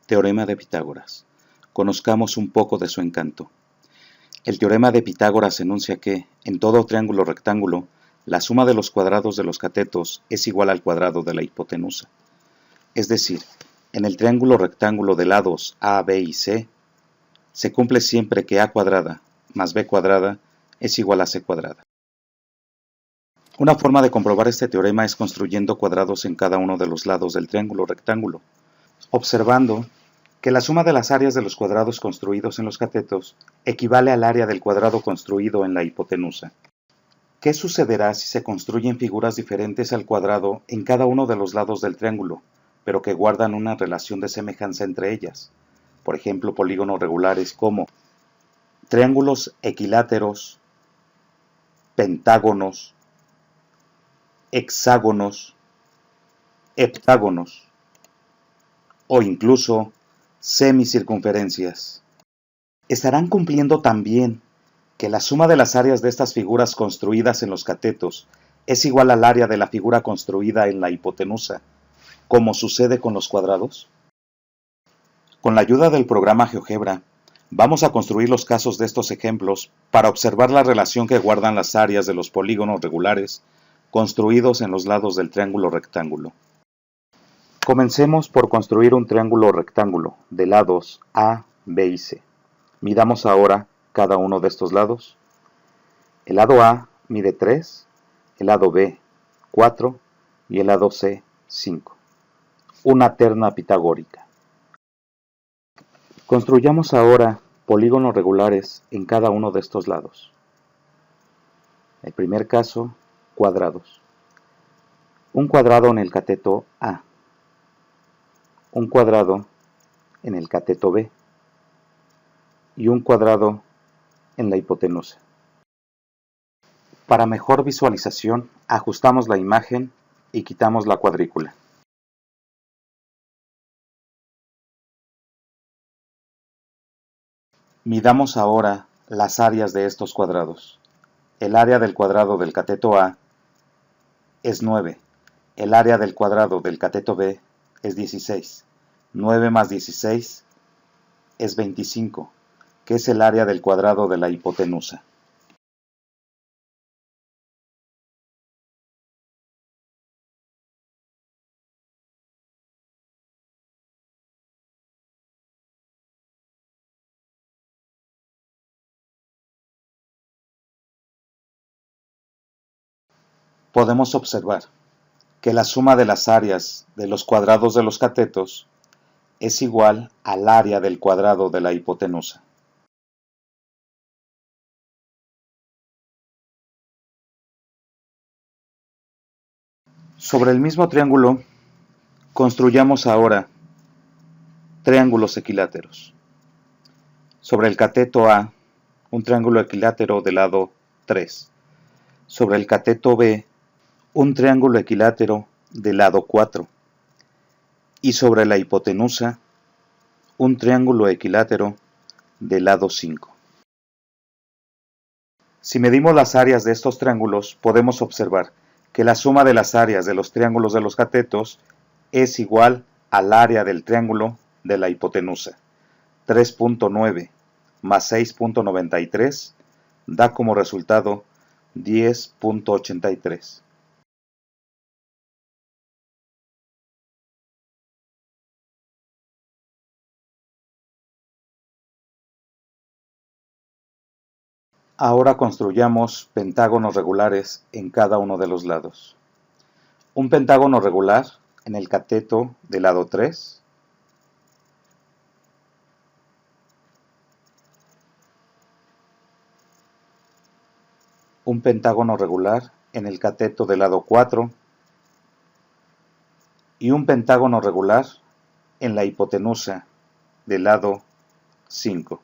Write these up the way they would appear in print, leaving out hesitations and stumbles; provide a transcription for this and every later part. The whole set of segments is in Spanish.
Teorema de Pitágoras. Conozcamos un poco de su encanto. El teorema de Pitágoras enuncia que, en todo triángulo rectángulo, la suma de los cuadrados de los catetos es igual al cuadrado de la hipotenusa. Es decir, en el triángulo rectángulo de lados A, B y C, se cumple siempre que A cuadrada más B cuadrada es igual a C cuadrada. Una forma de comprobar este teorema es construyendo cuadrados en cada uno de los lados del triángulo rectángulo, observando que la suma de las áreas de los cuadrados construidos en los catetos equivale al área del cuadrado construido en la hipotenusa. ¿Qué sucederá si se construyen figuras diferentes al cuadrado en cada uno de los lados del triángulo, pero que guardan una relación de semejanza entre ellas? Por ejemplo, polígonos regulares como triángulos equiláteros, pentágonos, hexágonos, heptágonos o incluso semicircunferencias. Estarán cumpliendo también que la suma de las áreas de estas figuras construidas en los catetos es igual al área de la figura construida en la hipotenusa, como sucede con los cuadrados. Con la ayuda del programa GeoGebra, vamos a construir los casos de estos ejemplos para observar la relación que guardan las áreas de los polígonos regulares construidos en los lados del triángulo rectángulo. Comencemos por construir un triángulo rectángulo de lados A, B y C. Midamos ahora cada uno de estos lados. El lado A mide 3, el lado B 4 y el lado C 5. Una terna pitagórica. Construyamos ahora polígonos regulares en cada uno de estos lados. El primer caso, cuadrados. Un cuadrado en el cateto A. Un cuadrado en el cateto B. Y un cuadrado en la hipotenusa. Para mejor visualización, ajustamos la imagen y quitamos la cuadrícula. Midamos ahora las áreas de estos cuadrados. El área del cuadrado del cateto A es 9. El área del cuadrado del cateto B es 16. 9 más 16 es 25, que es el área del cuadrado de la hipotenusa. Podemos observar que la suma de las áreas de los cuadrados de los catetos es igual al área del cuadrado de la hipotenusa. Sobre el mismo triángulo, construyamos ahora triángulos equiláteros. Sobre el cateto A, un triángulo equilátero de lado 3. Sobre el cateto B, un triángulo equilátero de lado 4. Y sobre la hipotenusa, un triángulo equilátero de lado 5. Si medimos las áreas de estos triángulos, podemos observar que la suma de las áreas de los triángulos de los catetos es igual al área del triángulo de la hipotenusa. 3.9 más 6.93 da como resultado 10.83. Ahora construyamos pentágonos regulares en cada uno de los lados. Un pentágono regular en el cateto del lado 3. Un pentágono regular en el cateto del lado 4. Y un pentágono regular en la hipotenusa del lado 5.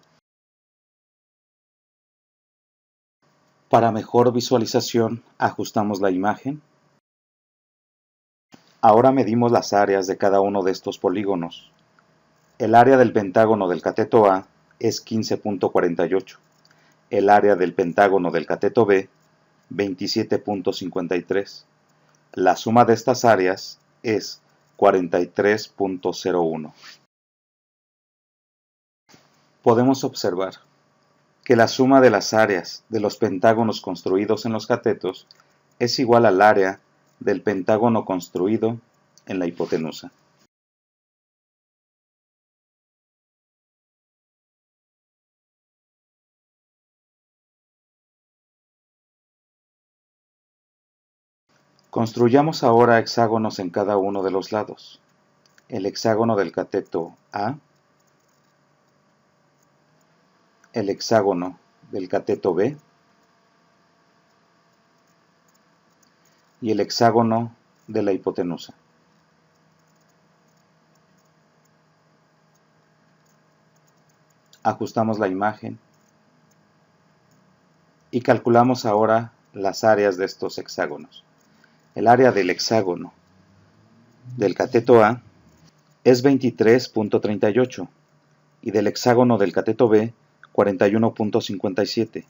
Para mejor visualización, ajustamos la imagen. Ahora medimos las áreas de cada uno de estos polígonos. El área del pentágono del cateto A es 15.48. El área del pentágono del cateto B, 27.53. La suma de estas áreas es 43.01. Podemos observar que la suma de las áreas de los pentágonos construidos en los catetos es igual al área del pentágono construido en la hipotenusa. Construyamos ahora hexágonos en cada uno de los lados. El hexágono del cateto A, el hexágono del cateto B y el hexágono de la hipotenusa. Ajustamos la imagen y calculamos ahora las áreas de estos hexágonos. El área del hexágono del cateto A es 23.38 y del hexágono del cateto B 41.57.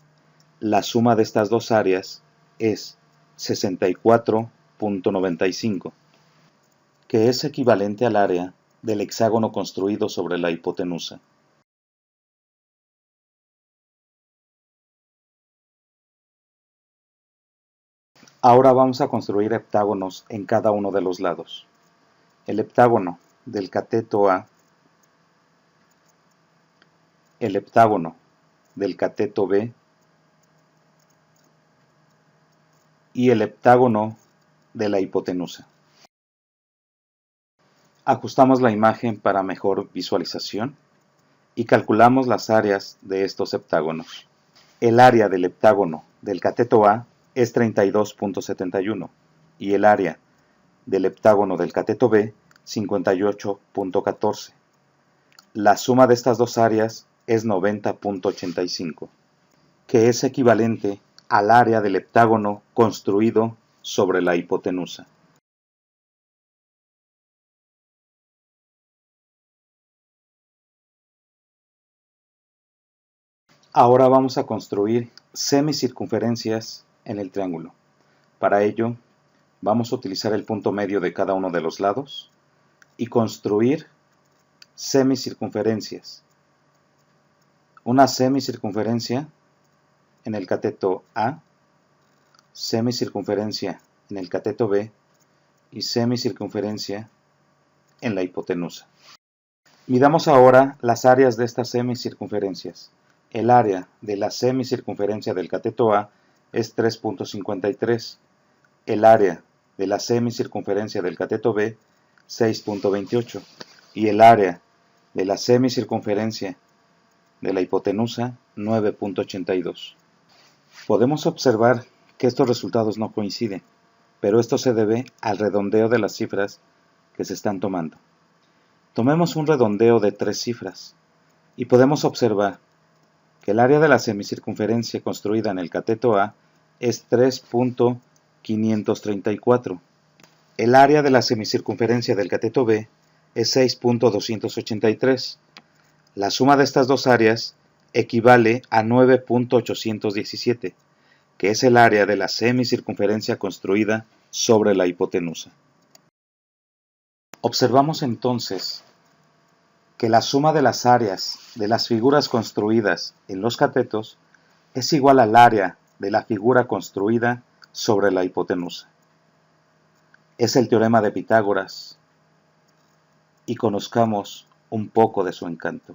La suma de estas dos áreas es 64.95, que es equivalente al área del hexágono construido sobre la hipotenusa. Ahora vamos a construir heptágonos en cada uno de los lados. El heptágono del cateto A, el heptágono del cateto B y el heptágono de la hipotenusa. Ajustamos la imagen para mejor visualización y calculamos las áreas de estos heptágonos. El área del heptágono del cateto A es 32.71 y el área del heptágono del cateto B 58.14. La suma de estas dos áreas es 90.85, que es equivalente al área del heptágono construido sobre la hipotenusa. Ahora vamos a construir semicircunferencias en el triángulo. Para ello, vamos a utilizar el punto medio de cada uno de los lados y construir semicircunferencias. Una semicircunferencia en el cateto A, semicircunferencia en el cateto B y semicircunferencia en la hipotenusa. Midamos ahora las áreas de estas semicircunferencias. El área de la semicircunferencia del cateto A es 3.53. El área de la semicircunferencia del cateto B 6.28 y el área de la semicircunferencia de la hipotenusa 9.82. Podemos observar que estos resultados no coinciden, pero esto se debe al redondeo de las cifras que se están tomando. Tomemos un redondeo de 3 cifras y podemos observar que el área de la semicircunferencia construida en el cateto A es 3.534. El área de la semicircunferencia del cateto B es 6.283. La suma de estas dos áreas equivale a 9.817, que es el área de la semicircunferencia construida sobre la hipotenusa. Observamos entonces que la suma de las áreas de las figuras construidas en los catetos es igual al área de la figura construida sobre la hipotenusa. Es el teorema de Pitágoras y conozcamos un poco de su encanto.